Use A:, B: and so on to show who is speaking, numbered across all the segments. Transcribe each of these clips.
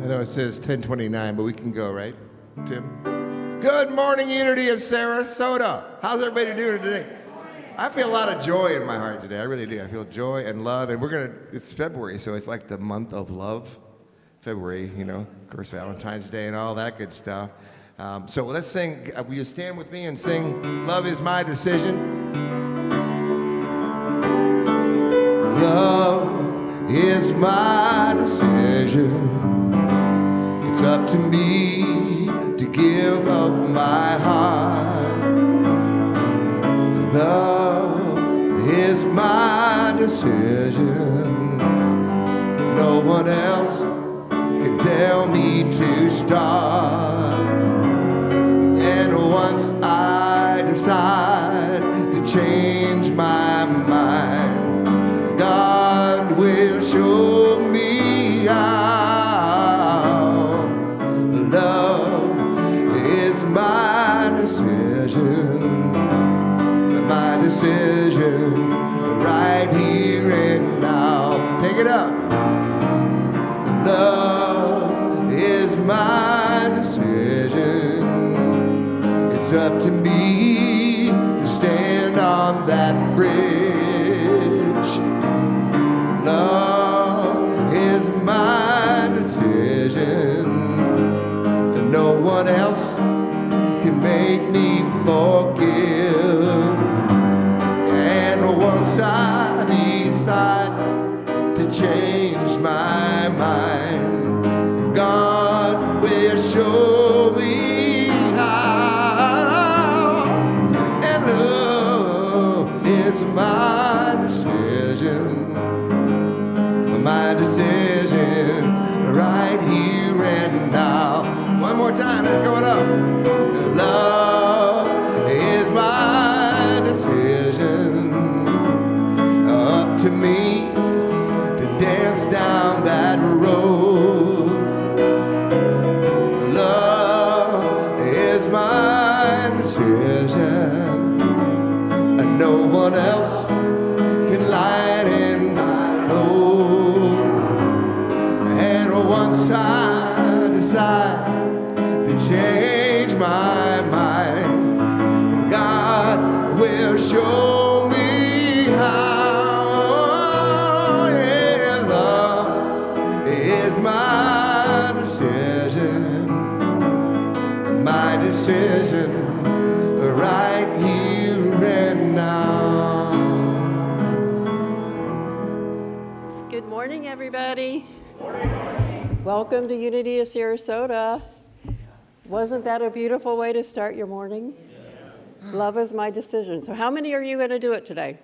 A: I know it says 10:29, but we can go, right, Tim? Good morning, Unity of Sarasota. How's everybody doing today? I feel a lot of joy in my heart today. I really do. I feel joy and love, and it's February, so it's like the month of love. February, of course, Valentine's Day and all that good stuff. So let's sing. Will you stand with me and sing Love Is My Decision? Love is my decision. It's up to me to give up my heart. Love is my decision. No one else can tell me to stop. And once I decide to change my mind, God will show me how. Love is my decision. My decision right here and now. Take it up. Love is my decision. It's up to me to stand on that bridge. Love is my decision. And no one else can make me forgive. And once I decide to change my mind, God will show me how. And love is my decision. My decision right here and now. One more time, let's go it up. Love is my decision. Up to me to dance down that road. Love is my decision. And no one else can lighten my load. And once I decide to change my mind, God will show me how. Yeah, love is my decision. My decision right here and now.
B: Good morning, everybody. Welcome to Unity of Sarasota. Wasn't that a beautiful way to start your morning? Yes. Love is my decision. So how many are you going to do it today?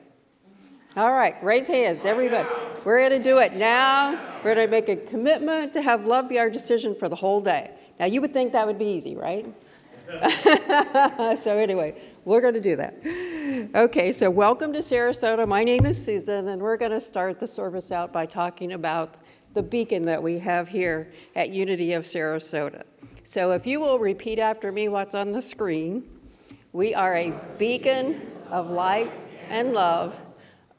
B: All right, raise hands, everybody. We're going to do it now. We're going to make a commitment to have love be our decision for the whole day. Now, you would think that would be easy, right? So anyway, we're going to do that. Okay, so welcome to Sarasota. My name is Susan, and we're going to start the service out by talking about the beacon that we have here at Unity of Sarasota. So if you will repeat after me what's on the screen, we are a beacon of light and love,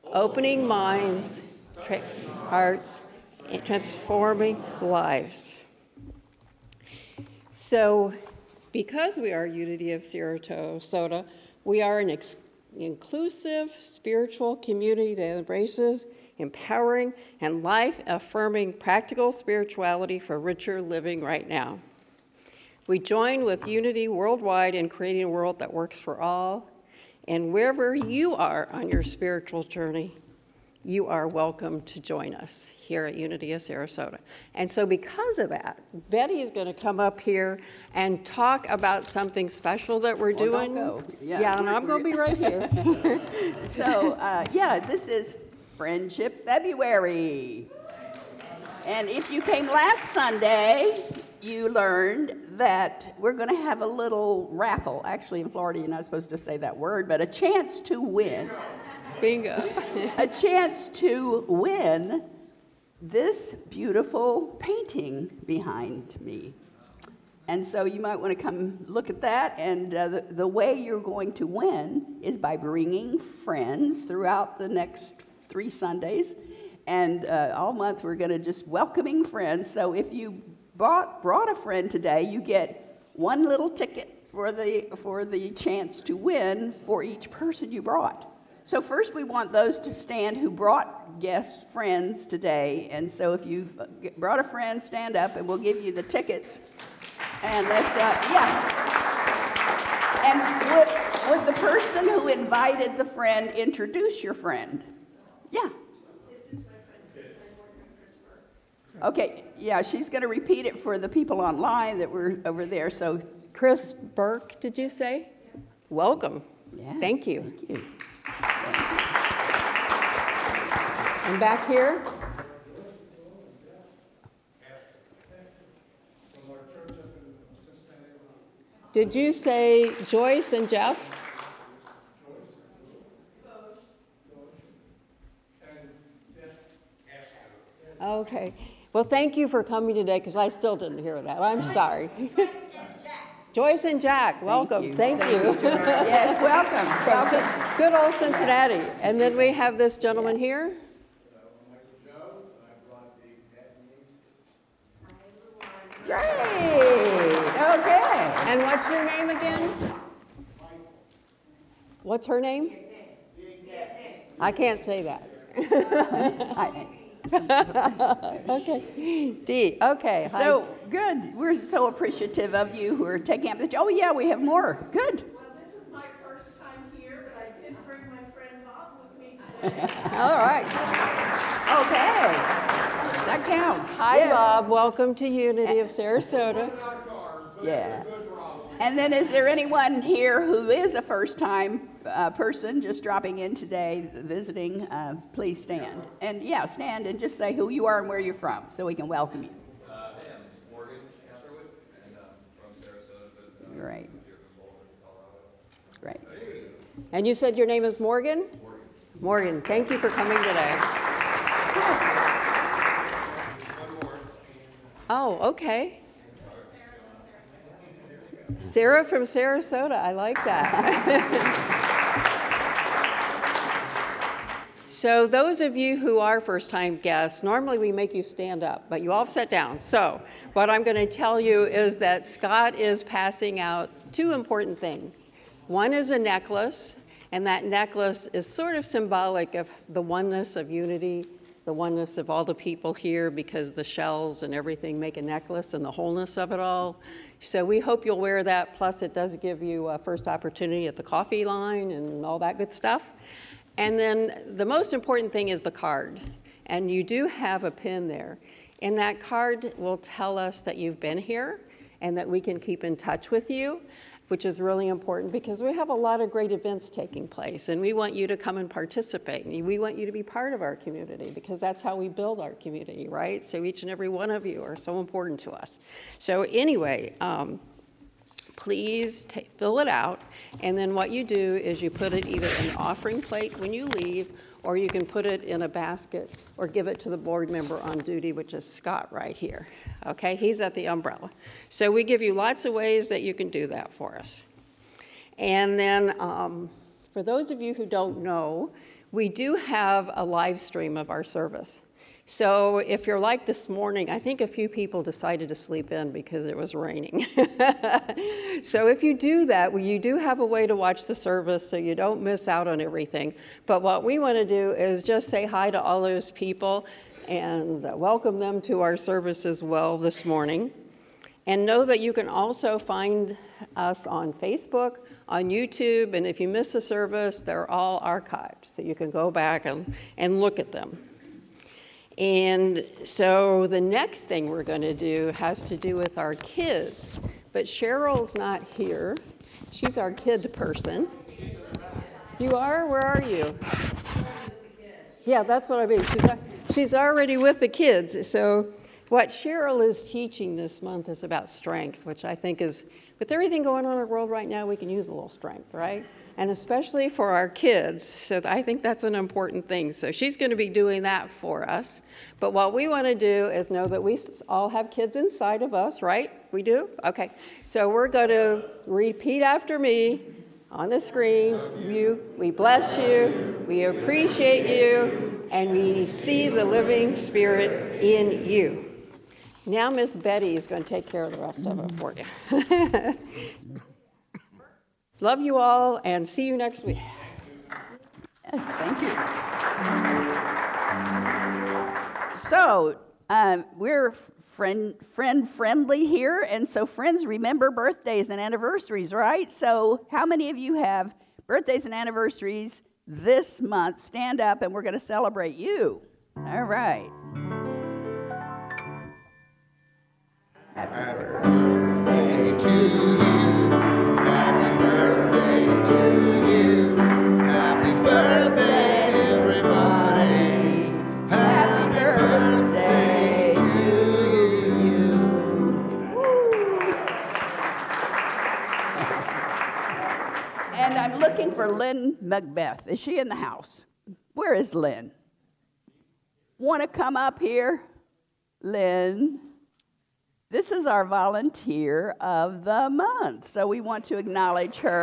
B: opening minds, hearts, and transforming lives. So because we are Unity of Sarasota, we are an inclusive spiritual community that embraces empowering and life-affirming practical spirituality for richer living right now. We join with Unity worldwide in creating a world that works for all, and wherever you are on your spiritual journey, you are welcome to join us here at Unity of Sarasota. And so because of that, Betty is going to come up here and talk about something special that we're doing.
C: Don't go.
B: And I'm going to be right here.
C: So, this is Friendship February. And if you came last Sunday, you learned that we're going to have a little raffle. Actually, in Florida, you're not supposed to say that word, but a chance to win.
B: Bingo.
C: A chance to win this beautiful painting behind me. And so you might want to come look at that. And the way you're going to win is by bringing friends throughout the next 3 Sundays. And all month we're going to just welcoming friends. So if you brought a friend today, you get one little ticket for the chance to win for each person you brought. So first we want those to stand who brought guest friends today. And so if you've brought a friend, stand up and we'll give you the tickets. And let's, And would the person who invited the friend introduce your friend? Yeah.
D: This is my friend, my boyfriend, Christopher.
C: Okay, yeah, she's going to repeat it for the people online that were over there. So,
B: Chris Burke, did you say? Welcome.
C: yeah.
B: Thank you.
C: Thank you.
B: And back here? Did you say Joyce and Jeff? Okay. Well, thank you for coming today, because I still didn't hear that. I'm sorry. Joyce and Jack, welcome. Thank you.
C: Yes, welcome.
B: From good old Cincinnati. And then we have this gentleman here.
C: Great. Okay.
B: And what's your name again? What's her name? I can't say that. Okay. D. Okay. Hi.
C: So good. We're so appreciative of you who are taking up the. Oh yeah, we have more. Good.
D: Well, this is my first time here, but I did bring my friend Bob with me today.
B: All right.
C: Okay. That counts.
B: Hi,
C: Yes.
B: Bob. Welcome to Unity of Sarasota.
C: Yeah. And then is there anyone here who is a first-time person just dropping in today, visiting? Please stand. And yeah, stand and just say who you are and where you're from so we can welcome you.
E: I'm Morgan Catherwood, and from Sarasota, but
C: Great.
E: here from Boulder, Colorado.
C: Great.
B: And you said your name is Morgan? Morgan, thank you for coming today. Oh, okay. Sarah from Sarasota, I like that. So those of you who are first-time guests, normally we make you stand up, but you all sit down. So what I'm going to tell you is that Scott is passing out two important things. One is a necklace, and that necklace is sort of symbolic of the oneness of unity, the oneness of all the people here, because the shells and everything make a necklace and the wholeness of it all. So we hope you'll wear that, plus it does give you a first opportunity at the coffee line and all that good stuff. And then the most important thing is the card. And you do have a pin there. And that card will tell us that you've been here and that we can keep in touch with you, which is really important because we have a lot of great events taking place and we want you to come and participate. And we want you to be part of our community because that's how we build our community, right? So each and every one of you are so important to us. So anyway, please fill it out. And then what you do is you put it either in the offering plate when you leave, or you can put it in a basket or give it to the board member on duty, which is Scott right here. Okay, he's at the umbrella. So we give you lots of ways that you can do that for us. And then for those of you who don't know, we do have a live stream of our service. So if you're like this morning, I think a few people decided to sleep in because it was raining. So if you do that, you do have a way to watch the service so you don't miss out on everything. But what we want to do is just say hi to all those people and welcome them to our service as well this morning. And know that you can also find us on Facebook, on YouTube, and if you miss a service, they're all archived. So you can go back and look at them. And so the next thing we're going to do has to do with our kids. But Cheryl's not here. She's our kid person. You are? Where are you? Yeah, that's what I mean. She's already with the kids. So what Cheryl is teaching this month is about strength, which I think is, with everything going on in the world right now, we can use a little strength, right? And especially for our kids. So I think that's an important thing. So she's going to be doing that for us. But what we want to do is know that we all have kids inside of us, right? We do? Okay. So we're going to repeat after me on the screen. We bless you, we appreciate you, and we see the living Spirit in you. Now Miss Betty is going to take care of the rest of it for you. Love you all, and see you next week.
C: Yes, thank you. So, we're friendly here, and so friends remember birthdays and anniversaries, right? So how many of you have birthdays and anniversaries this month? Stand up, and we're going to celebrate you. All right.
A: Happy birthday to you. Happy birthday to you. Happy birthday, everybody. Happy birthday to you.
C: And I'm looking for Lynn Macbeth. Is she in the house? Where is Lynn? Want to come up here? Lynn. This is our volunteer of the month, so we want to acknowledge her.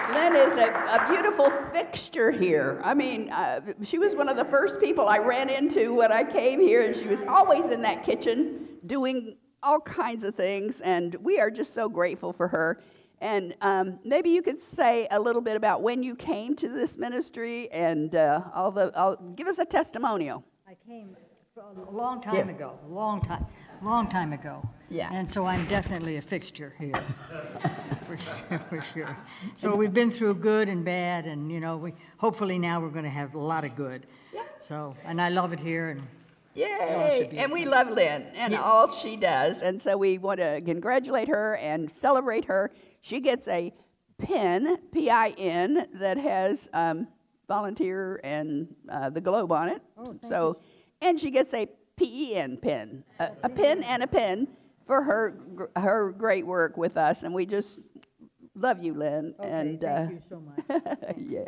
C: Lynn is a beautiful fixture here. I mean, she was one of the first people I ran into when I came here, and she was always in that kitchen doing all kinds of things, and we are just so grateful for her. And maybe you could say a little bit about when you came to this ministry, and give us a testimonial.
F: I came a long time ago, long time ago.
C: Yeah.
F: And so I'm definitely a fixture here, for sure. So we've been through good and bad, and hopefully now we're going to have a lot of good.
C: Yeah.
F: So, and I love it here, and
C: Yay! And we love Lynn and all she does, and so we want to congratulate her and celebrate her. She gets a pin, P-I-N, that has volunteer and the globe on it.
F: You.
C: And she gets a P-E-N pin, a pin and a pin for her great work with us, and we just love you, Lynn.
F: Okay,
C: and
F: thank you so much.
C: yeah.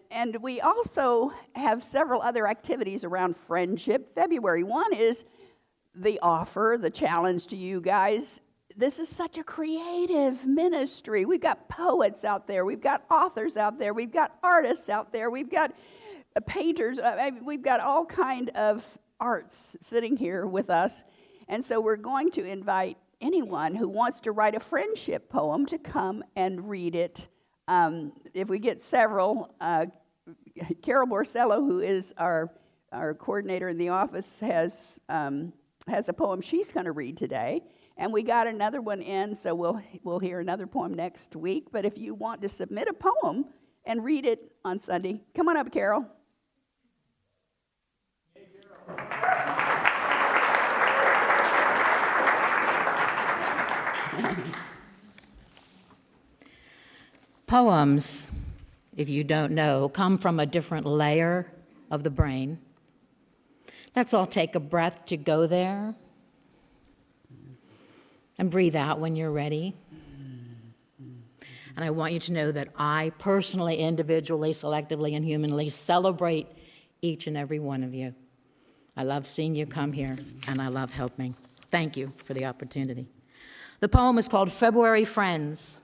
C: And we also have several other activities around Friendship February. One is the offer, the challenge to you guys. This is such a creative ministry. We've got poets out there. We've got authors out there. We've got artists out there. We've got painters. We've got all kind of arts sitting here with us. And so we're going to invite anyone who wants to write a friendship poem to come and read it. If we get several, Carol Borsello, who is our coordinator in the office, has a poem she's going to read today, and we got another one in, so we'll hear another poem next week. But if you want to submit a poem and read it on Sunday, come on up, Carol. Hey, Carol.
G: Poems, if you don't know, come from a different layer of the brain. Let's all take a breath to go there and breathe out when you're ready. And I want you to know that I personally, individually, selectively, and humanly celebrate each and every one of you. I love seeing you come here, and I love helping. Thank you for the opportunity. The poem is called February Friends.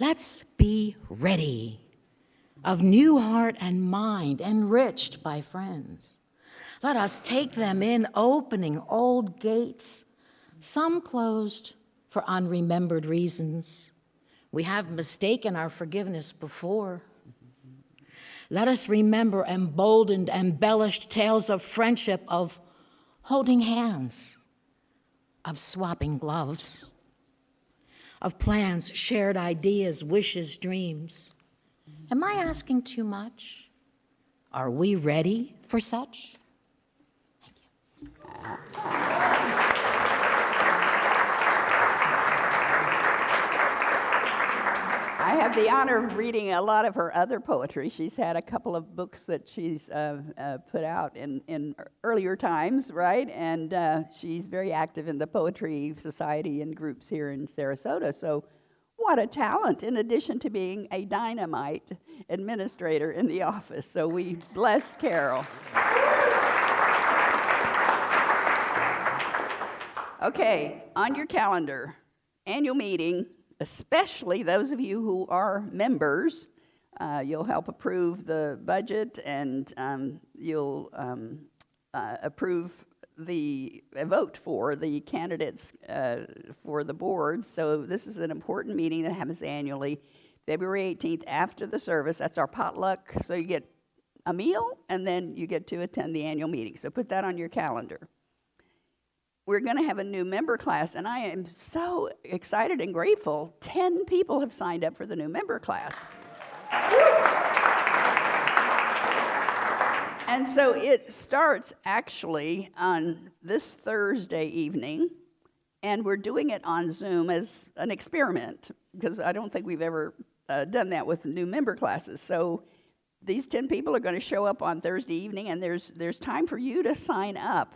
G: Let's be ready, of new heart and mind, enriched by friends. Let us take them in, opening old gates, some closed for unremembered reasons. We have mistaken our forgiveness before. Let us remember emboldened, embellished tales of friendship, of holding hands, of swapping gloves, of plans, shared ideas, wishes, dreams. Am I asking too much? Are we ready for such? Thank you.
C: I have the honor of reading a lot of her other poetry. She's had a couple of books that she's put out in earlier times, right? And she's very active in the Poetry Society and groups here in Sarasota. So what a talent, in addition to being a dynamite administrator in the office. So we bless Carol. Okay, on your calendar, annual meeting, especially those of you who are members, you'll help approve the budget and you'll approve vote for the candidates for the board. So this is an important meeting that happens annually, February 18th after the service. That's our potluck. So you get a meal and then you get to attend the annual meeting. So put that on your calendar. We're going to have a new member class, and I am so excited and grateful. 10 people have signed up for the new member class. And so it starts actually on this Thursday evening, and we're doing it on Zoom as an experiment, because I don't think we've ever done that with new member classes. So these 10 people are going to show up on Thursday evening, and there's time for you to sign up.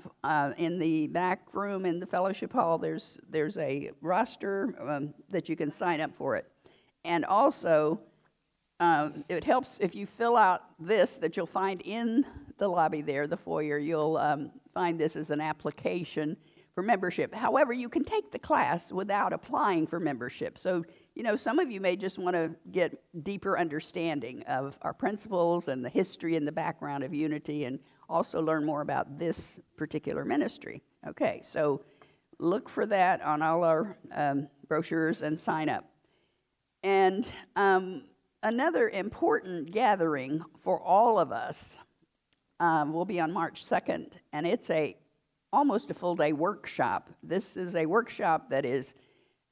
C: In the back room in the fellowship hall, there's a roster that you can sign up for it. And also, it helps if you fill out this that you'll find in the lobby there, the foyer. You'll find this as an application for membership. However, you can take the class without applying for membership. So, some of you may just want to get deeper understanding of our principles and the history and the background of Unity, and also learn more about this particular ministry. Okay, so look for that on all our brochures and sign up. And another important gathering for all of us will be on March 2nd, and it's almost a full-day workshop. This is a workshop that is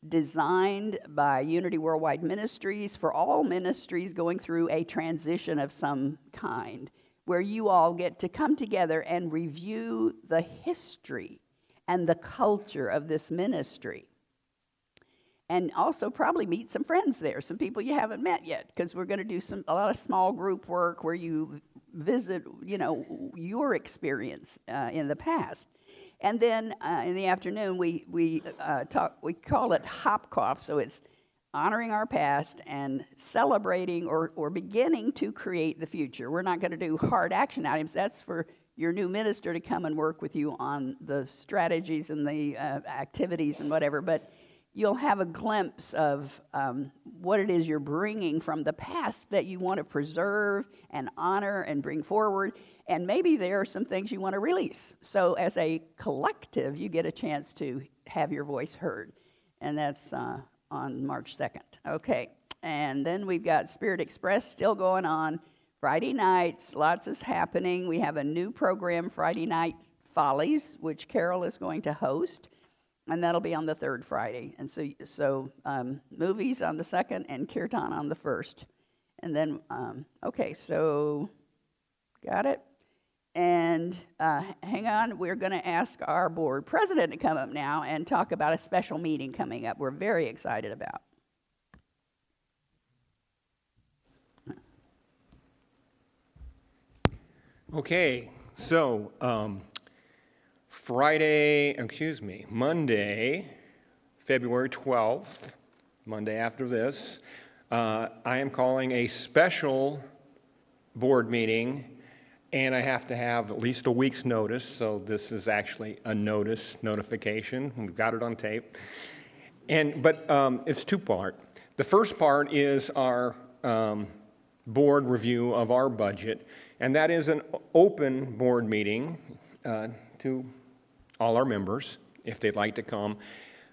C: designed by Unity Worldwide Ministries for all ministries going through a transition of some kind, where you all get to come together and review the history and the culture of this ministry. And also probably meet some friends there, some people you haven't met yet, because we're going to do a lot of small group work where you visit, your experience in the past. And then in the afternoon, we call it Hop Cough, so it's honoring our past and celebrating or beginning to create the future. We're not going to do hard action items. That's for your new minister to come and work with you on the strategies and the activities and whatever, but you'll have a glimpse of what it is you're bringing from the past that you want to preserve and honor and bring forward. And maybe there are some things you want to release. So as a collective, you get a chance to have your voice heard. And that's on March 2nd. Okay. And then we've got Spirit Express still going on. Friday nights, lots is happening. We have a new program, Friday Night Follies, which Carol is going to host. And that'll be on the third Friday. And so movies on the second and kirtan on the first. And then, okay, so got it? And hang on, we're going to ask our board president to come up now and talk about a special meeting coming up we're very excited about.
H: Okay, so Monday, February 12th, Monday after this, I am calling a special board meeting, and I have to have at least a week's notice, so this is actually a notification. We've got it on tape. But it's two-part. The first part is our board review of our budget, and that is an open board meeting to all our members, if they'd like to come.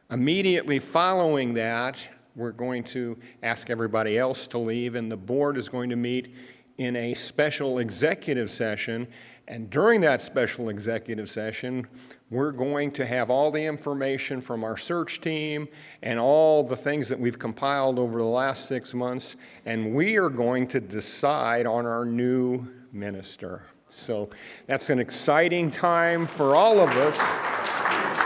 H: Immediately following that, we're going to ask everybody else to leave, and the board is going to meet in a special executive session. And during that special executive session, we're going to have all the information from our search team and all the things that we've compiled over the last 6 months, and we are going to decide on our new minister. So that's an exciting time for all of us,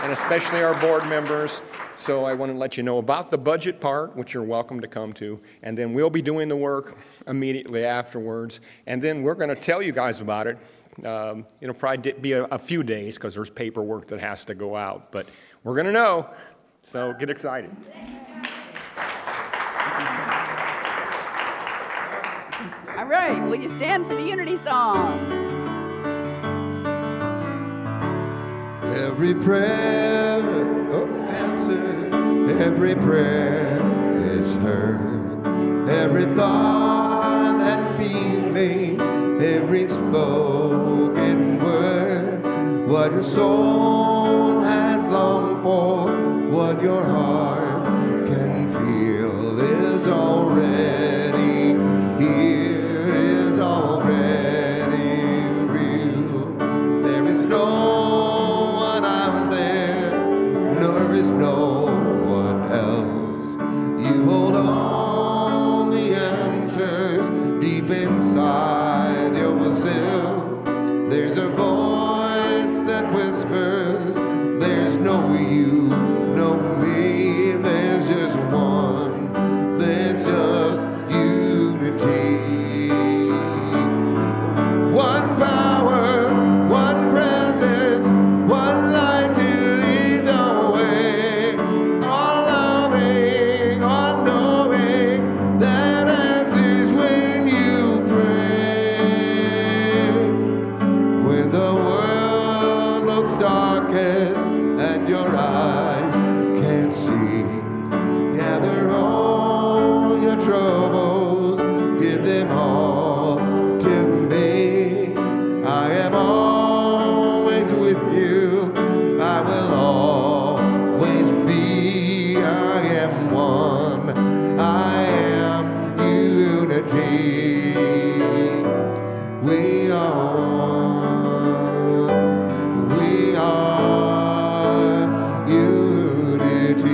H: and especially our board members. So I want to let you know about the budget part, which you're welcome to come to, and then we'll be doing the work immediately afterwards, and then we're going to tell you guys about it. It'll probably be a few days because there's paperwork that has to go out, but we're going to know, so get excited.
C: All right, will you stand for the Unity song?
A: Every prayer every prayer is heard, every thought and feeling, every spoken word, what your soul has longed for, what your heart can feel is already here, is already real. There is no one out there, nor is no one else. You hold all the answers deep inside yourself. There's a voice that whispers, there's no you, no me, there's just one, there's just unity. One power, one presence, one light to lead the way. All loving, all knowing, that answers when you pray. When the world looks darkest and your eyes can't see, gather all your troubles, give them all to me. I am always with you, I will always be. I am one, I am unity. We are one, we are unity.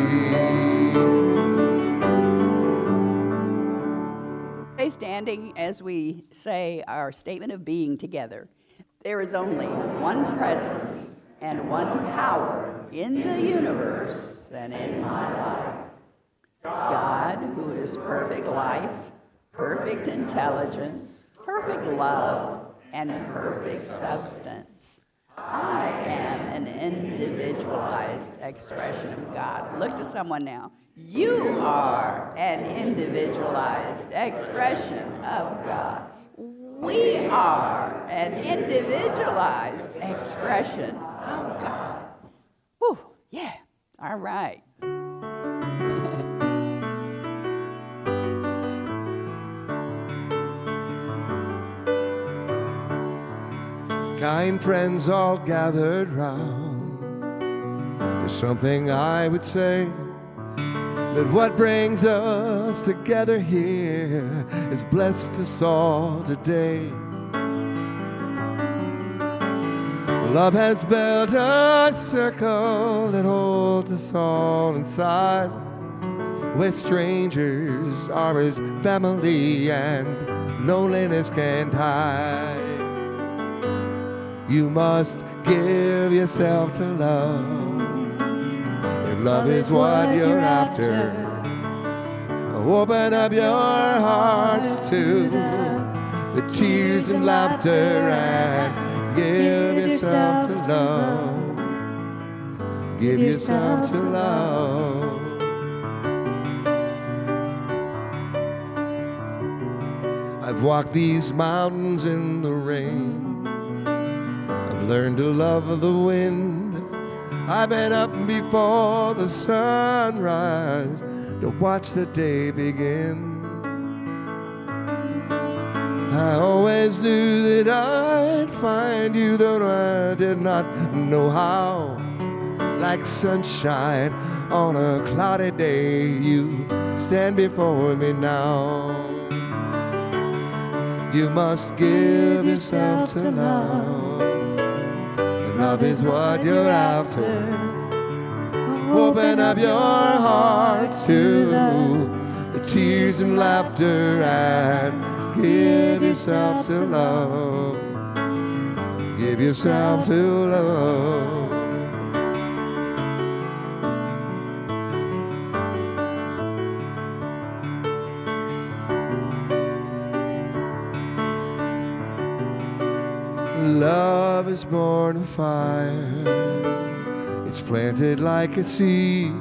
C: Stay standing as we say our statement of being together. There is only one presence and one power in the universe and in my life. God, who is perfect life, perfect intelligence, perfect love, and perfect substance. I am an individualized expression of God. Look to someone now. You are an individualized expression of God. We are an individualized expression of God. Whew, yeah, all right.
A: Kind friends all gathered round, there's something I would say, that what brings us together here has blessed us all today. Love has built a circle that holds us all inside, where strangers are as family and loneliness can't hide. You must give yourself to love. If love is what you're after, open up your hearts to the tears and laughter and give yourself to love. Give yourself to love. I've walked these mountains in the rain, learned to love the wind. I've been up before the sunrise to watch the day begin. I always knew that I'd find you, though I did not know how. Like sunshine on a cloudy day, you stand before me now. You must give yourself to love. Love is what you're after. Open up your hearts to the tears and laughter and give yourself to love. Give yourself to love. Love is born of fire. It's planted like a seed.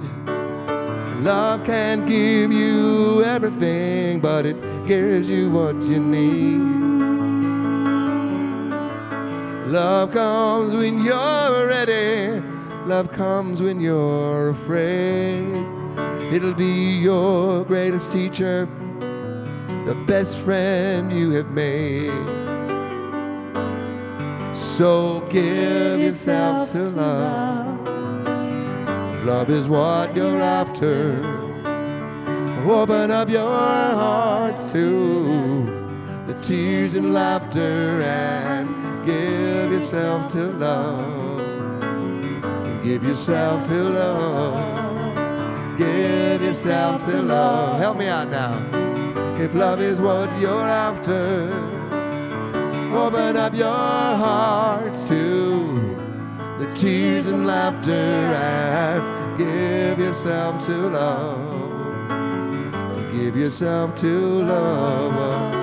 A: Love can't give you everything, but it gives you what you need. Love comes when you're ready. Love comes when you're afraid. It'll be your greatest teacher, the best friend you have made. So give yourself to love. Love is what you're after. Open up your hearts to the tears and laughter and give yourself to love. Give yourself to love. Give yourself to love. Help me out now. If love is what you're after, open up your hearts to the tears and laughter and give yourself to love. Give yourself to love.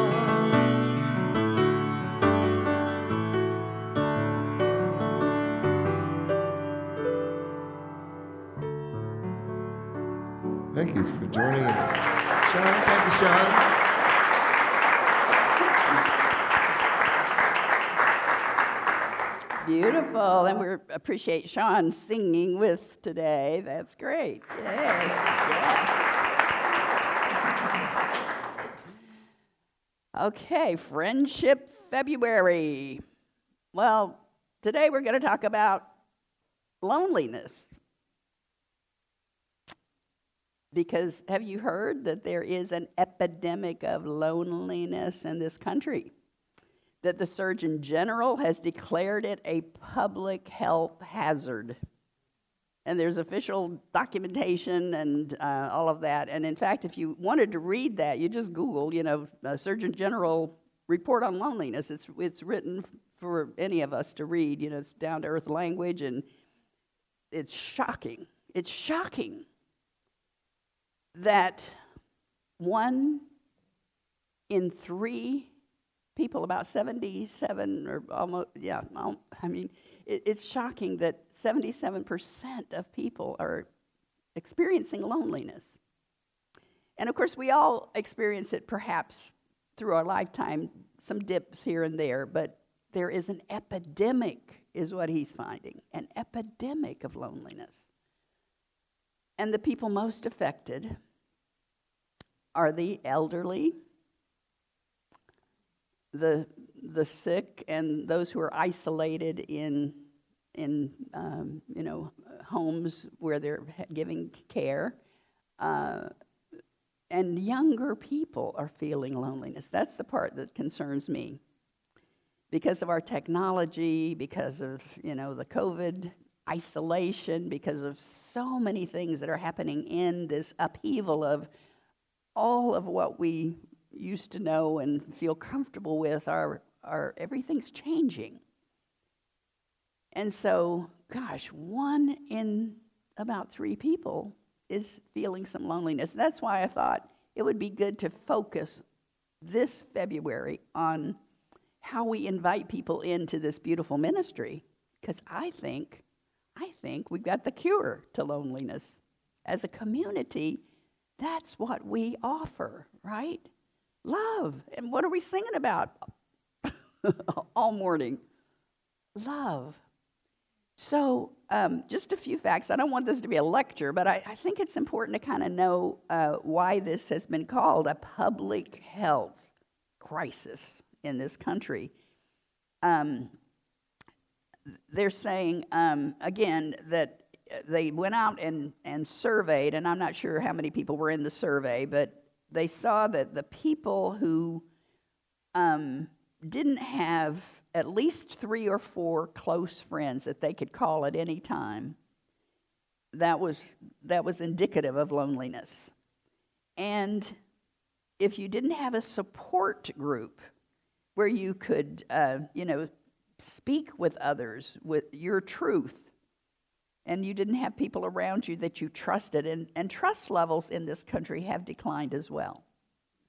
A: Thank you for joining. Sean, thank you, Sean.
C: Beautiful, and we appreciate Sean singing with today. That's great. Yeah. Okay, Friendship February. Well, today we're going to talk about loneliness. Because have you heard that there is an epidemic of loneliness in this country? That the Surgeon General has declared it a public health hazard. And there's official documentation and all of that. And in fact, if you wanted to read that, you just Google, Surgeon General report on loneliness. It's written for any of us to read. It's down-to-earth language, and it's shocking. It's shocking that 1 in 3 people, about 77 or almost, it's shocking that 77% of people are experiencing loneliness. And of course, we all experience it perhaps through our lifetime, some dips here and there, but there is an epidemic, is what he's finding, an epidemic of loneliness. And the people most affected are the elderly, the sick, and those who are isolated in homes where they're giving care, and younger people are feeling loneliness. That's the part that concerns me, because of our technology, because of the COVID isolation, because of so many things that are happening in this upheaval of all of what we used to know and feel comfortable with. Our everything's changing. And so, 1 in about 3 people is feeling some loneliness. That's why I thought it would be good to focus this February on how we invite people into this beautiful ministry, because I think we've got the cure to loneliness. As a community, that's what we offer, right? Love. And what are we singing about all morning? Love. So just a few facts. I don't want this to be a lecture, but I think it's important to kind of know why this has been called a public health crisis in this country. They're saying, again, that they went out and surveyed, and I'm not sure how many people were in the survey, but they saw that the people who didn't have at least 3 or 4 close friends that they could call at any time, that was indicative of loneliness. And if you didn't have a support group where you could, speak with others with your truth, and you didn't have people around you that you trusted, and trust levels in this country have declined as well.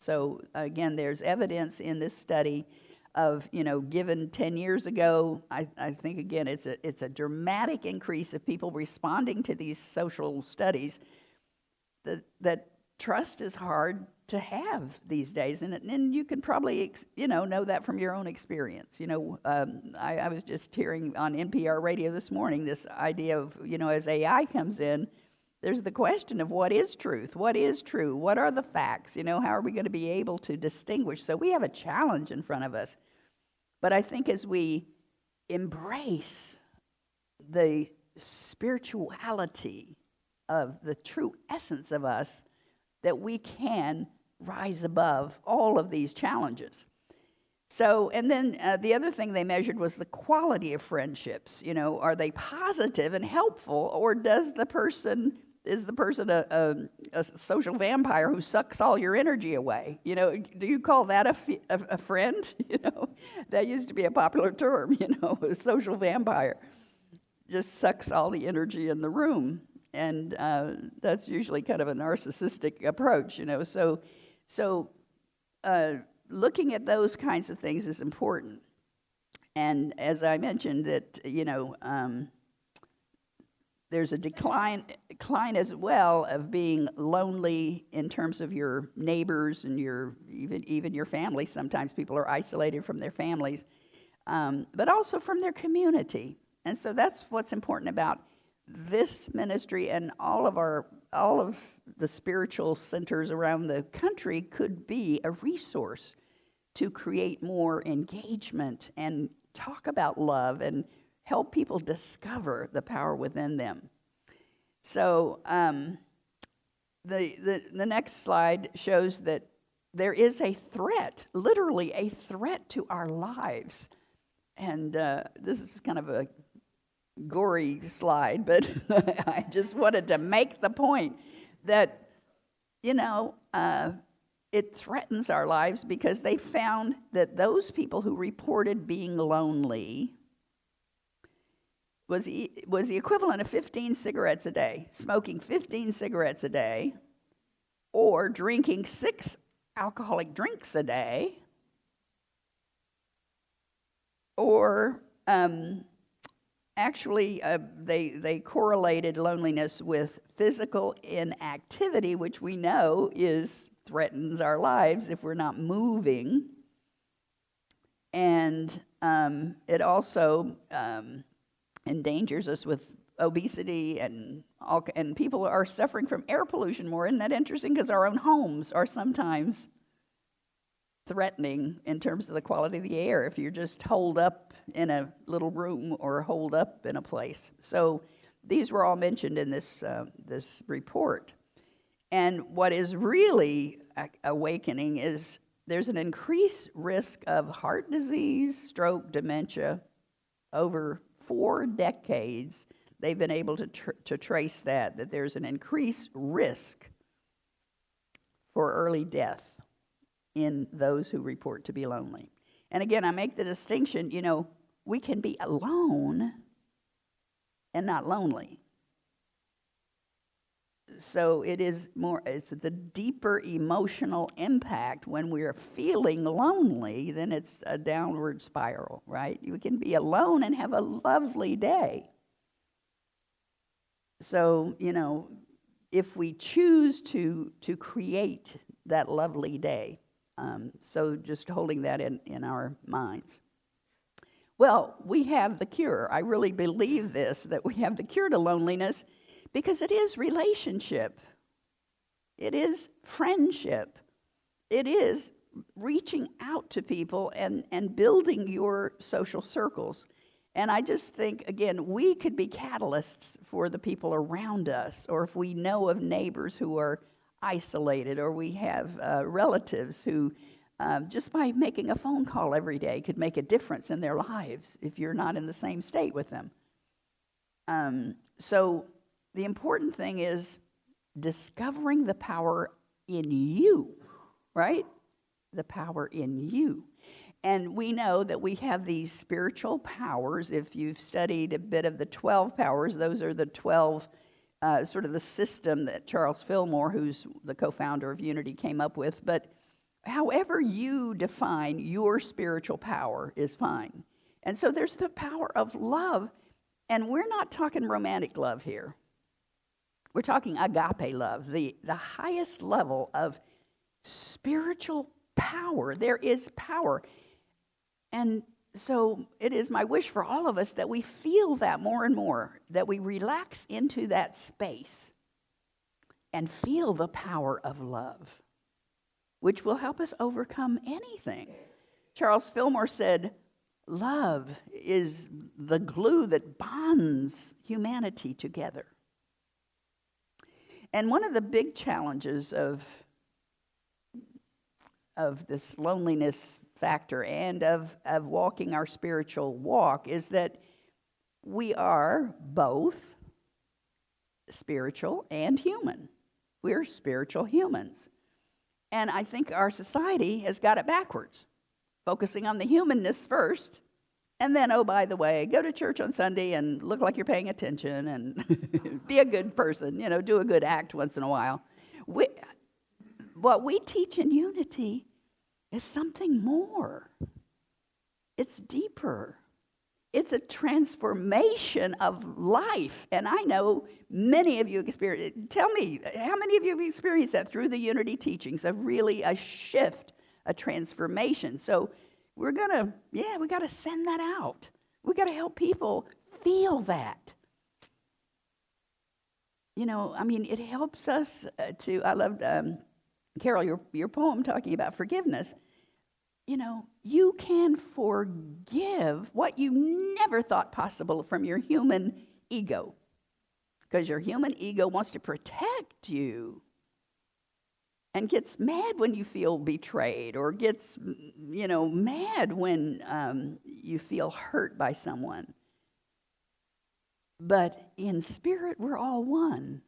C: So again, there's evidence in this study of, given 10 years ago, I think, again, it's a dramatic increase of people responding to these social studies, that trust is hard to have these days. And you can probably, know that from your own experience. I was just hearing on NPR radio this morning this idea of, as AI comes in, there's the question of what is truth? What is true? What are the facts? How are we going to be able to distinguish? So we have a challenge in front of us. But I think as we embrace the spirituality of the true essence of us, that we can rise above all of these challenges. So, and then the other thing they measured was the quality of friendships. Are they positive and helpful, or is the person a social vampire who sucks all your energy away? Do you call that a friend? That used to be a popular term. A social vampire just sucks all the energy in the room, and that's usually kind of a narcissistic approach. So looking at those kinds of things is important. And as I mentioned, that there's a decline as well of being lonely in terms of your neighbors and even your family. Sometimes people are isolated from their families, but also from their community. And so that's what's important about this ministry, and all of the spiritual centers around the country could be a resource to create more engagement and talk about love and help people discover the power within them. So the next slide shows that there is a threat, literally a threat to our lives. And this is kind of a gory slide, but I just wanted to make the point that, it threatens our lives because they found that those people who reported being lonely was the equivalent of 15 cigarettes a day, smoking 15 cigarettes a day, or drinking 6 alcoholic drinks a day, or actually they correlated loneliness with physical inactivity, which we know threatens our lives if we're not moving. And it also endangers us with obesity, and people are suffering from air pollution more. Isn't that interesting? Because our own homes are sometimes threatening in terms of the quality of the air if you're just holed up in a little room or holed up in a place. So these were all mentioned in this report. And what is really awakening is there's an increased risk of heart disease, stroke, dementia. Over 4 decades, they've been able to trace that there's an increased risk for early death in those who report to be lonely. And again, I make the distinction, we can be alone and not lonely. So it's the deeper emotional impact when we're feeling lonely, then it's a downward spiral, right? You can be alone and have a lovely day. So, if we choose to create that lovely day, so just holding that in our minds. Well, we have the cure. I really believe this, that we have the cure to loneliness, because it is relationship. It is friendship. It is reaching out to people and building your social circles. And I just think, again, we could be catalysts for the people around us, or if we know of neighbors who are isolated, or we have relatives who just by making a phone call every day could make a difference in their lives if you're not in the same state with them. So the important thing is discovering the power in you, right? The power in you. And we know that we have these spiritual powers. If you've studied a bit of the 12 powers, those are the 12, sort of the system that Charles Fillmore, who's the co-founder of Unity, came up with. But however you define your spiritual power is fine. And so there's the power of love. And we're not talking romantic love here. We're talking agape love, the highest level of spiritual power. There is power. And so it is my wish for all of us that we feel that more and more, that we relax into that space and feel the power of love, which will help us overcome anything. Charles Fillmore said, love is the glue that bonds humanity together. And one of the big challenges of this loneliness factor and of walking our spiritual walk is that we are both spiritual and human. We're spiritual humans. And I think our society has got it backwards, focusing on the humanness first, and then, oh, by the way, go to church on Sunday and look like you're paying attention and be a good person, do a good act once in a while. What we teach in Unity is something more. It's deeper. It's a transformation of life. And I know many of you experience. Tell me, how many of you have experienced that through the Unity teachings, of really a shift, a transformation? So we got to send that out. We got to help people feel that. It helps us I loved Carol, your poem talking about forgiveness. You can forgive what you never thought possible from your human ego, because your human ego wants to protect you and gets mad when you feel betrayed, or gets, mad when you feel hurt by someone. But in spirit, we're all one.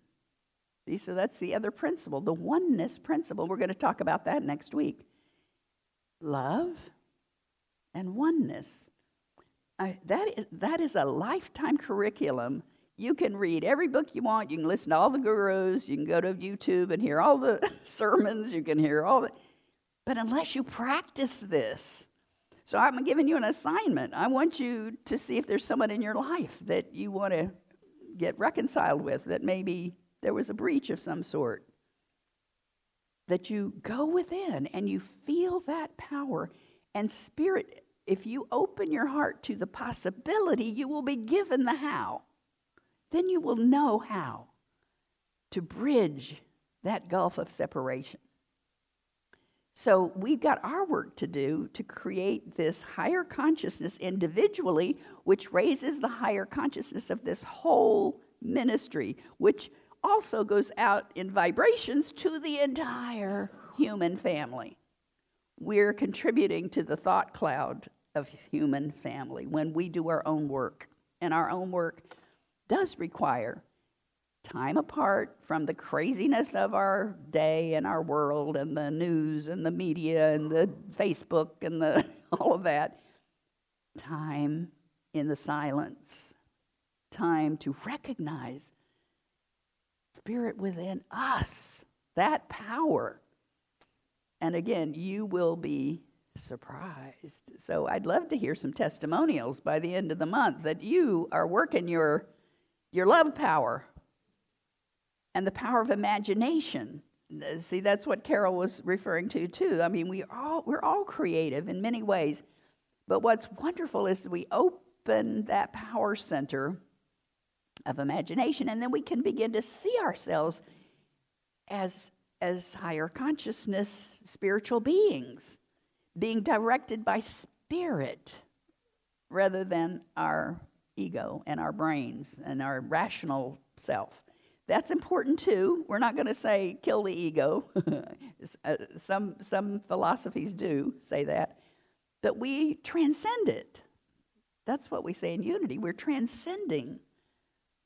C: See, so that's the other principle, the oneness principle. We're going to talk about that next week. Love and oneness. That is a lifetime curriculum. You can read every book you want. You can listen to all the gurus. You can go to YouTube and hear all the sermons. You can hear all the... But unless you practice this... So I'm giving you an assignment. I want you to see if there's someone in your life that you want to get reconciled with, that maybe there was a breach of some sort. That you go within and you feel that power. And spirit, if you open your heart to the possibility, you will be given the how. Then you will know how to bridge that gulf of separation. So we've got our work to do to create this higher consciousness individually, which raises the higher consciousness of this whole ministry, which also goes out in vibrations to the entire human family. We're contributing to the thought cloud of human family when we do our own work. And our own work does require time apart from the craziness of our day and our world and the news and the media and the Facebook and all of that. Time in the silence. Time to recognize spirit within us, that power. And again, you will be surprised. So I'd love to hear some testimonials by the end of the month that you are working your love power and the power of imagination. See, that's what Carol was referring to too. I mean, we're all creative in many ways. But what's wonderful is we open that power center of imagination, and then we can begin to see ourselves as higher consciousness, spiritual beings, being directed by spirit rather than our ego and our brains and our rational self. That's important too. We're not going to say kill the ego. Some philosophies do say that. But we transcend it. That's what we say in Unity. We're transcending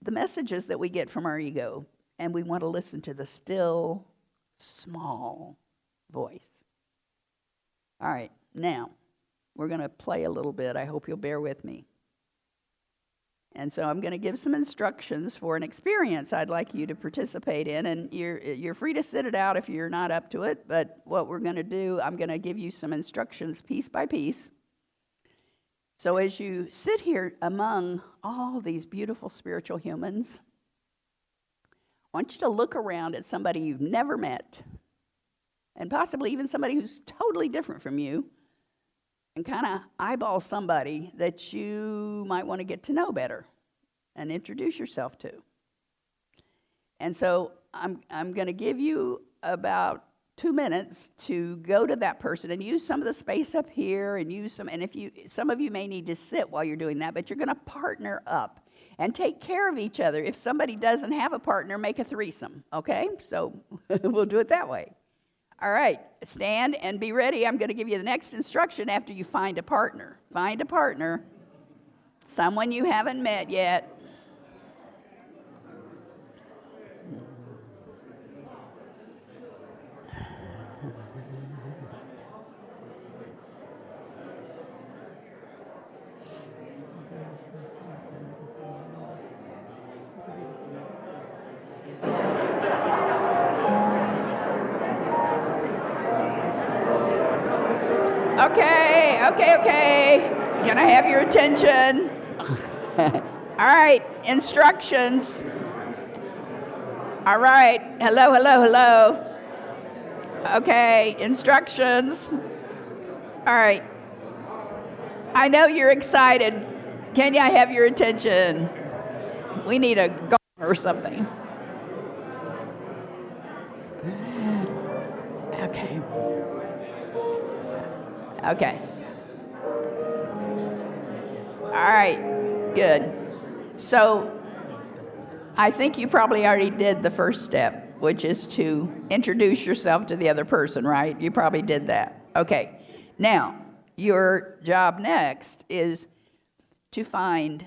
C: the messages that we get from our ego. And we want to listen to the still, small voice. All right, now we're going to play a little bit. I hope you'll bear with me. And so I'm going to give some instructions for an experience I'd like you to participate in. And you're free to sit it out if you're not up to it. But what we're going to do, I'm going to give you some instructions piece by piece. So as you sit here among all these beautiful spiritual humans, I want you to look around at somebody you've never met, and possibly even somebody who's totally different from you, and kind of eyeball somebody that you might want to get to know better and introduce yourself to. And so I'm going to give you about 2 minutes to go to that person and use some of the space up here and use some, and if you, some of you may need to sit while you're doing that, but you're going to partner up and take care of each other. If somebody doesn't have a partner, make a threesome, okay? So we'll do it that way. All right, stand and be ready. I'm going to give you the next instruction after you find a partner. Find a partner, someone you haven't met yet. Okay. Can I have your attention? All right, instructions. All right, hello. Okay, instructions. All right. I know you're excited. Can I have your attention? We need a gong or something. Okay. All right, good. So I think you probably already did the first step, which is to introduce yourself to the other person, right? You probably did that. Okay. Now, your job next is to find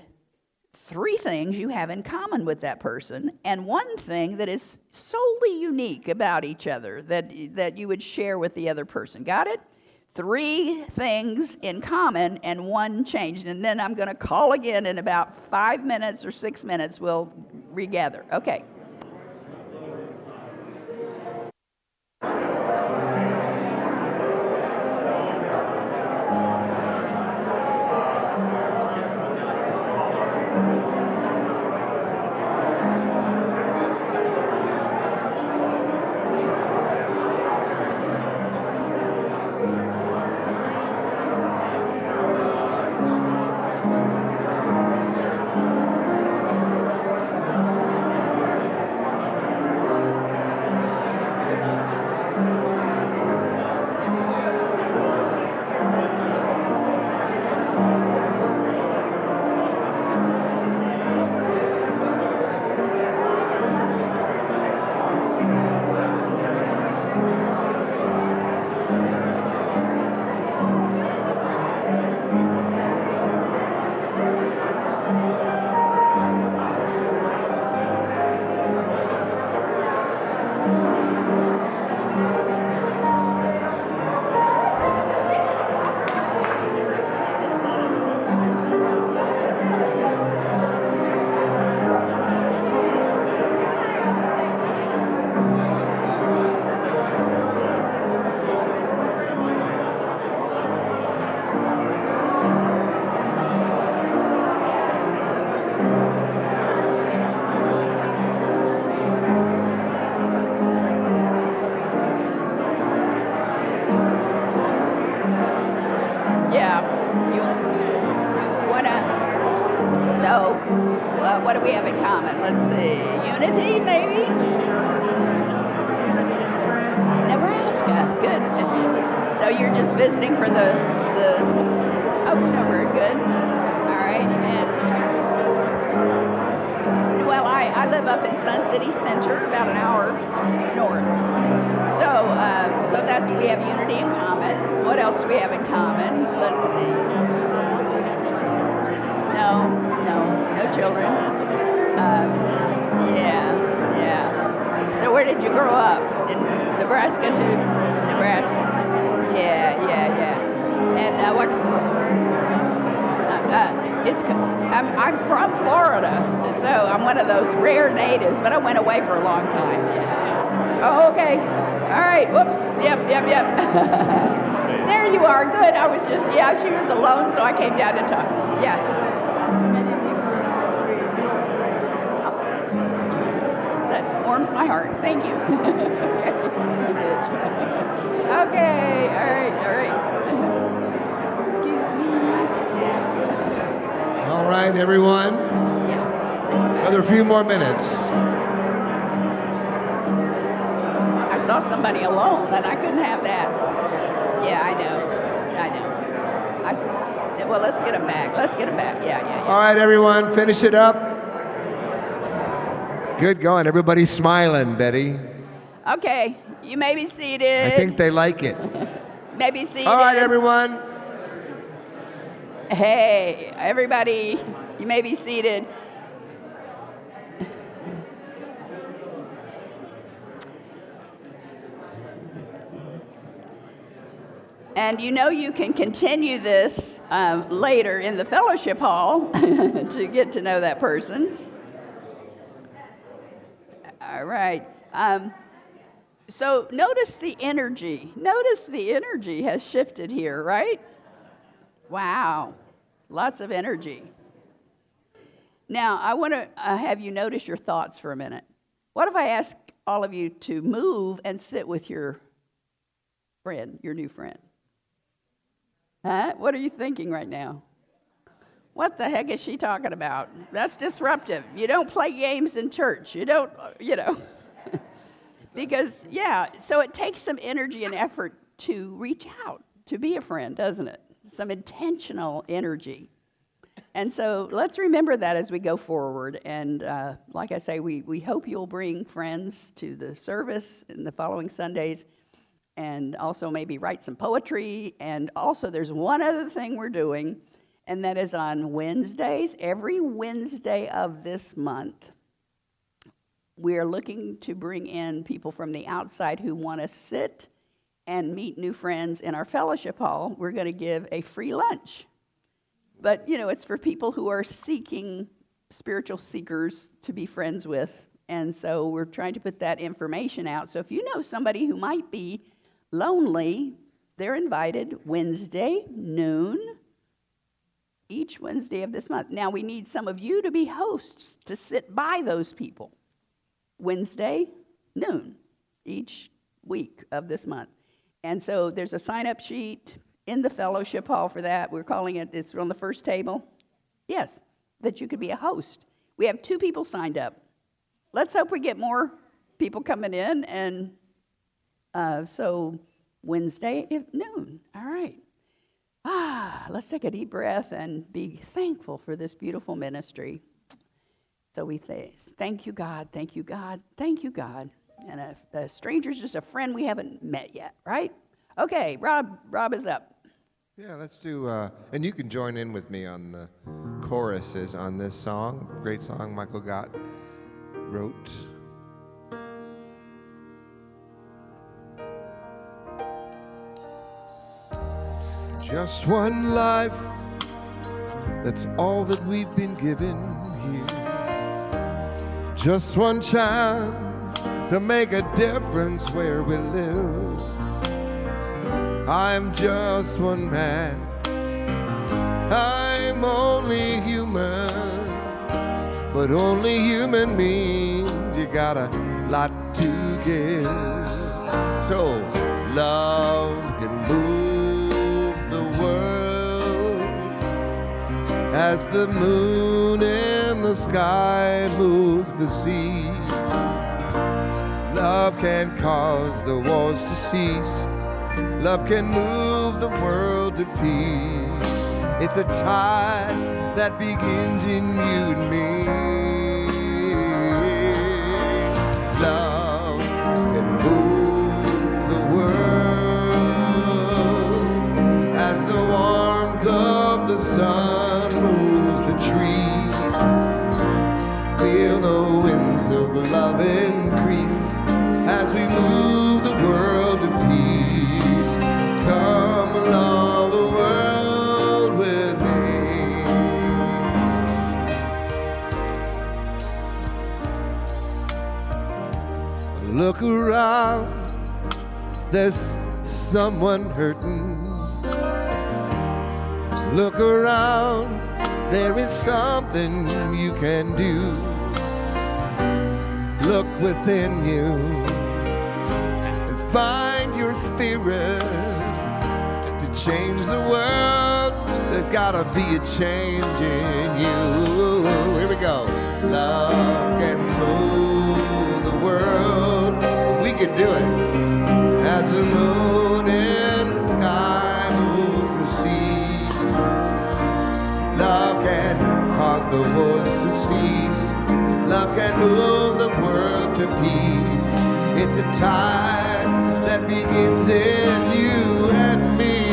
C: 3 things you have in common with that person and 1 thing that is solely unique about each other that you would share with the other person. Got it? 3 things in common and 1 change. And then I'm going to call again in about 5 minutes or 6 minutes. We'll regather. Okay. What do we have in common? Let's see. Unity, maybe? Nebraska. Good. So you're just visiting for the snowbird. Good. All right. And well, I live up in Sun City Center, about an hour north. So that's, we have unity in common. What else do we have in common? Let's see. No children. Yeah. So where did you grow up? In Nebraska too? It's Nebraska. Yeah. And what? I'm from Florida, so I'm one of those rare natives, but I went away for a long time. Yeah. Oh, okay. All right. Whoops. Yep. There you are. Good. I was just, she was alone, so I came down to talk. Yeah. That warms my heart. Thank you. Okay. All right. Excuse me.
A: All right, everyone.
C: Yeah.
A: Another few more minutes.
C: saw somebody alone, and I couldn't have that. Yeah, I know. Well, let's get them back. Yeah.
A: All right, everyone, finish it up. Good going. Everybody's smiling, Betty.
C: Okay, you may be seated.
A: I think they like it.
C: May be seated.
A: All right, everyone.
C: Hey, everybody, you may be seated. And you know you can continue this later in the fellowship hall to get to know that person. All right. So notice the energy. Notice the energy has shifted here, right? Wow. Lots of energy. Now, I want to have you notice your thoughts for a minute. What if I ask all of you to move and sit with your friend, your new friend? Huh? What are you thinking right now? What the heck is she talking about? That's disruptive. You don't play games in church. You don't, Because, so it takes some energy and effort to reach out, to be a friend, doesn't it? Some intentional energy. And so let's remember that as we go forward. And like I say, we hope you'll bring friends to the service in the following Sundays, and also maybe write some poetry. And also there's one other thing we're doing, and that is on Wednesdays, every Wednesday of this month, we are looking to bring in people from the outside who want to sit and meet new friends in our fellowship hall. We're going to give a free lunch. But, it's for people who are seeking, spiritual seekers to be friends with. And so we're trying to put that information out. So if you know somebody who might be lonely, they're invited Wednesday, noon, each Wednesday of this month. Now, we need some of you to be hosts to sit by those people. Wednesday, noon, each week of this month. And so there's a sign-up sheet in the fellowship hall for that. We're calling it, it's on the first table. Yes, that you could be a host. We have 2 people signed up. Let's hope we get more people coming in. And so Wednesday at noon. All right. Let's take a deep breath and be thankful for this beautiful ministry. So we say, thank you, God, thank you, God, thank you, God. And a stranger's just a friend we haven't met yet, right? Okay, Rob is up.
A: Yeah, let's do, and you can join in with me on the choruses on this song. Great song Michael Gott wrote. Just one life, that's all that we've been given here. Just one chance to make a difference where we live. I'm just one man, I'm only human, but only human means you got a lot to give. So love can move the world as the moon in the sky moves the sea. Love can cause the wars to cease. Love can move the world to peace. It's a tide that begins in you and me. Love can move the world as the warmth of the sun moves the trees. Feel the winds of love increase as we move the world to peace. Come along the world with me. Look around, there's someone hurting. Look around, there is something you can do. Look within you and find your spirit. Change the world, there's gotta be a change in you. Here we go. Love can move the world. We can do it. As the moon in the sky moves the seas, love can cause the wars to cease. Love can move the world to peace. It's a time that begins in you and me,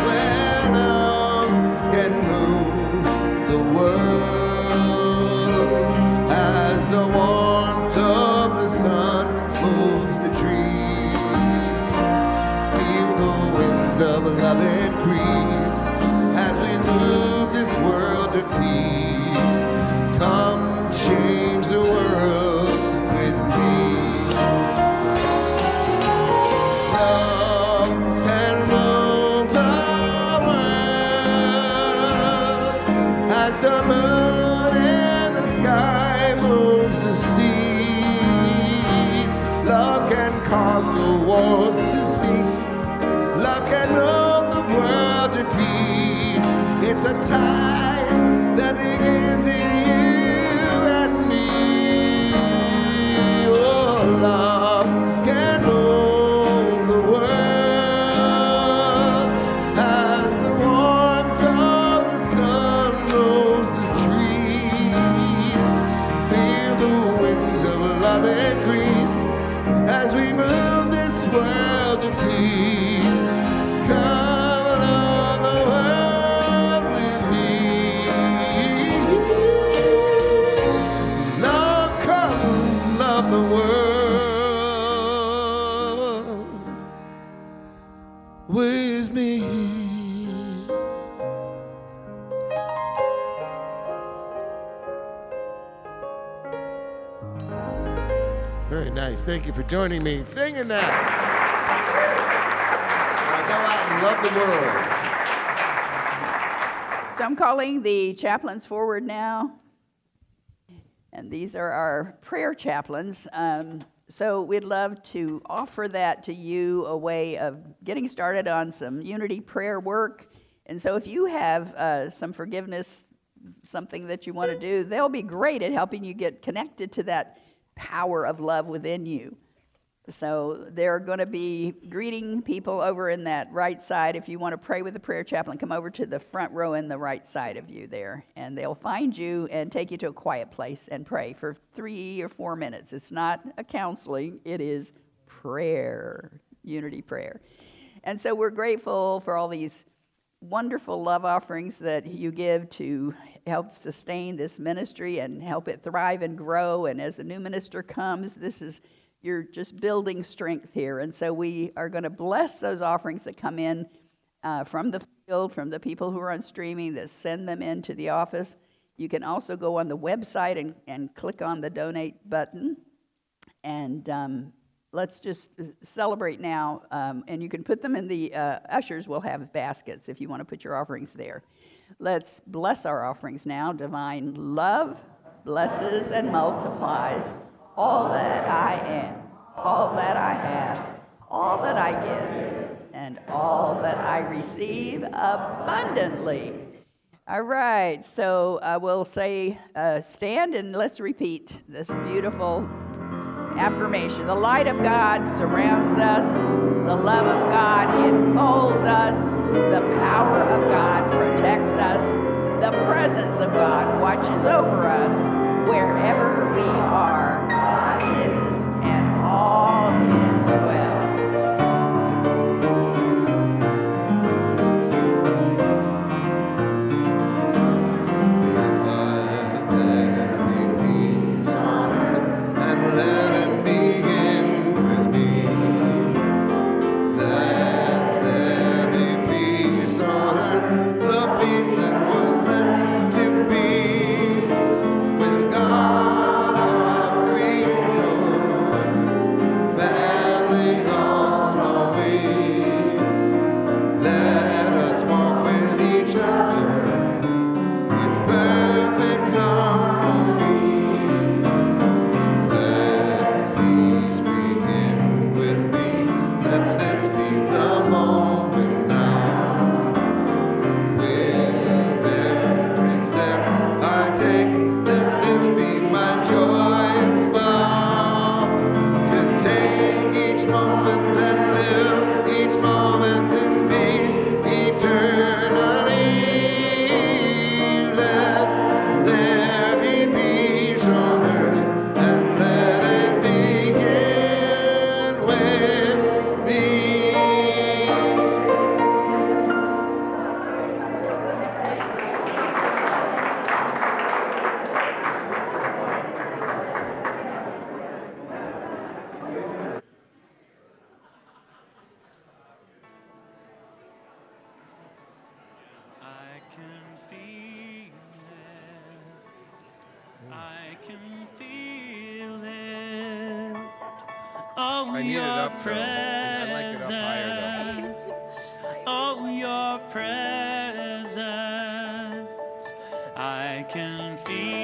A: where love can move the world as the warmth of the sun moves the trees. Feel the winds of love increase as we move this world to peace. Come change the world with me. Love can move the world as the moon in the sky moves the sea. Love can cause the wars to cease. Love can move the world to peace. It's a time that begins in you and me. Oh, love can move the world as the warmth of the sun moves the trees. Feel the winds of love increase as we move this world to peace. Come along the world with me. Love, come love the world with me. Very nice. Thank you for joining me in singing that. Now go out and love the world.
C: So I'm calling the chaplains forward now. And these are our prayer chaplains. So we'd love to offer that to you, a way of getting started on some unity prayer work. And so if you have some forgiveness, something that you want to do, they'll be great at helping you get connected to that power of love within you. So they're going to be greeting people over in that right side. If you want to pray with the prayer chaplain, come over to the front row in the right side of you there, and they'll find you and take you to a quiet place and pray for 3 or 4 minutes. It's not a counseling, it is prayer, unity prayer. And so we're grateful for all these wonderful love offerings that you give to help sustain this ministry and help it thrive and grow. And as the new minister comes, you're just building strength here. And so we are going to bless those offerings that come in from the field, from the people who are on streaming, that send them into the office. You can also go on the website and click on the donate button. And let's just celebrate now. And you can put them in the ushers will have baskets if you want to put your offerings there. Let's bless our offerings now. Divine love blesses and multiplies all that I am, all that I have, all that I give, and all that I receive abundantly. All right, so we'll say stand and let's repeat this beautiful affirmation. The light of God surrounds us. The love of God enfolds us. The power of God protects us. The presence of God watches over us. Wherever we are, God is, and all is well.
A: Peace and was meant to be with God. moment and live each moment in peace eternally. Let there be peace on earth, and let it begin with me.
I: I can feel it. I can feel it. Oh,
A: I need it
I: your
A: up, though. I like it up higher,
I: presence. Oh, your presence. I can feel